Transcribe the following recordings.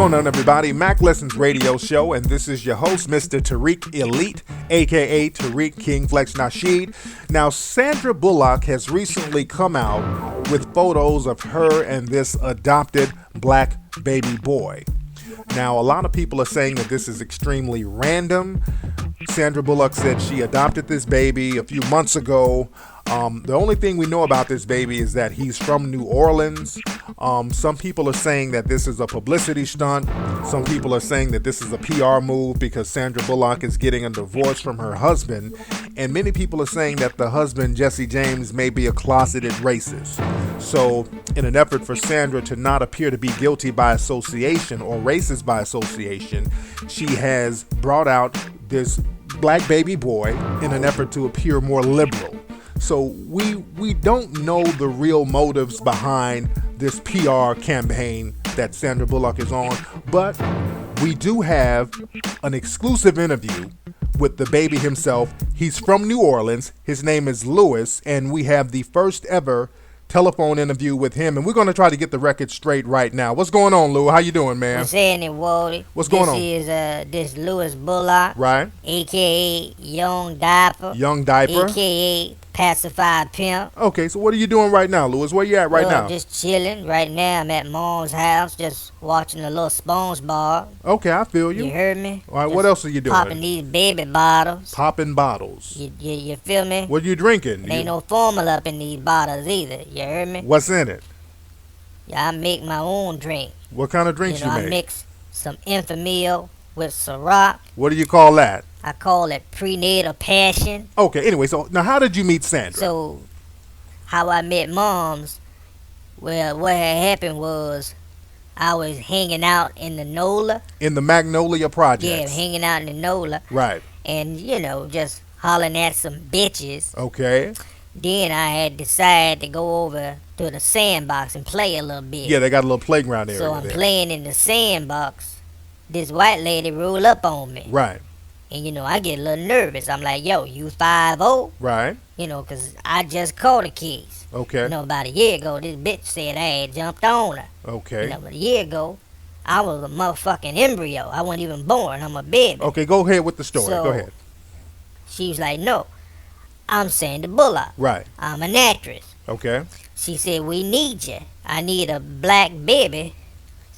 going on, everybody? Mac Lessons Radio Show, and this is your host, Mr. Tariq Elite, a.k.a. Tariq King Flex Nasheed. Now, Sandra Bullock has recently come out with photos of her and this adopted black baby boy. Now, a lot of people are saying that this is extremely random. Sandra Bullock said she adopted this baby a few months ago. The only thing we know about this baby is that he's from New Orleans. Some people are saying that this is a publicity stunt. Some people are saying that this is a PR move because Sandra Bullock is getting a divorce from her husband. And many people are saying that the husband, Jesse James, may be a closeted racist. So in an effort for Sandra to not appear to be guilty by association or racist by association, she has brought out this black baby boy in an effort to appear more liberal. So we don't know the real motives behind this PR campaign that Sandra Bullock is on, but we do have an exclusive interview with the baby himself. He's from New Orleans. His name is Louis, and we have the first ever telephone interview with him, and we're going to try to get the record straight right now. What's going on, Lou? How you doing, man? What's happening, Wally? What's going on? This is this Louis Bullock, Right. a.k.a. Young Diaper, Young Diaper. a.k.a. Pacified Pimp. Okay, so what are you doing right now, Louis? Where you at right now? Just chilling. Right now, I'm at Mom's house, just watching a little SpongeBob. Okay, I feel you. You heard me? All right, what else are you doing? Popping these baby bottles. Popping bottles. You feel me? What are you drinking? There ain't no formula up in these bottles either. You heard me? What's in it? Yeah, I make my own drink. What kind of drinks you I make? mix some Enfamil with Ciroc. What do you call that? I call it prenatal passion. Okay, anyway, so now how did you meet Sandra? So, how I met Moms, well, what had happened was I was hanging out in the NOLA. In the Magnolia Project. Yeah, hanging out in the NOLA. Right. And, just hollering at some bitches. Okay. Then I had decided to go over to the sandbox and play a little bit. Yeah, they got a little playground area So I'm there. playing in the sandbox. This white lady roll up on me. Right. And, I get a little nervous. I'm like, yo, you 5'0"? Right. Because I just caught a case. Okay. About a year ago, this bitch said I had jumped on her. Okay. But a year ago, I was a motherfucking embryo. I wasn't even born. I'm a baby. Okay, go ahead with the story. So, go ahead. She was like, no, I'm Sandra Bullock. Right. I'm an actress. Okay. She said, we need you. I need a black baby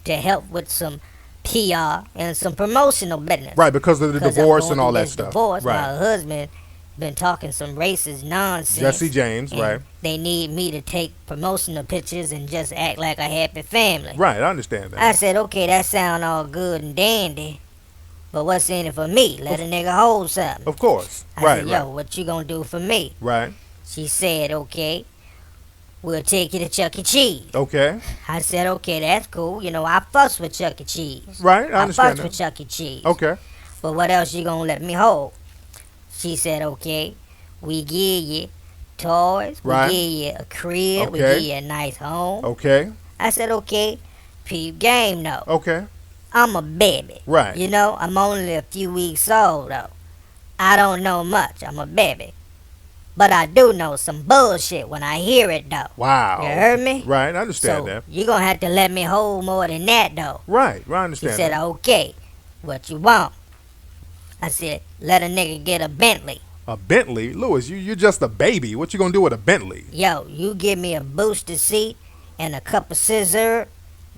to help with some PR and some promotional business. Right, because of the divorce and all that stuff. Divorce. Right. My husband been talking some racist nonsense. Jesse James, and right. They need me to take promotional pictures and just act like a happy family. Right, I understand that. I said, okay, that sound all good and dandy, but what's in it for me? Let a nigga hold something. Of course. I said, yo, what you gonna do for me? Right. She said, okay, we'll take you to Chuck E. Cheese. Okay. I said, okay, that's cool. I fuss with Chuck E. Cheese. Right, I understand fuss that. with Chuck E. Cheese. Okay. But what else you gonna let me hold? She said, okay, we give you toys, Right. we give you a crib, we Okay. give you a nice home. Okay. I said, okay, peep game though. Okay. I'm a baby. Right. I'm only a few weeks old though. I don't know much. I'm a baby. But I do know some bullshit when I hear it though. Wow. You heard me? Right, I understand So that. you're gonna have to let me hold more than that though. Right, I She understand said, that. okay, what you want? I said, let a nigga get a Bentley. A Bentley? Louis, you're just a baby. What you gonna do with a Bentley? Yo, you give me a boosted seat and a cup of scissor,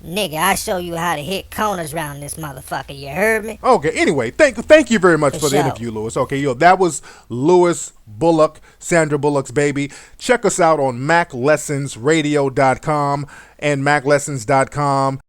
nigga, I show you how to hit corners around this motherfucker. You heard me? Okay, anyway, thank you very much for the sure. interview, Louis. Okay, that was Louis Bullock, Sandra Bullock's baby. Check us out on MacLessonsRadio.com and MacLessons.com.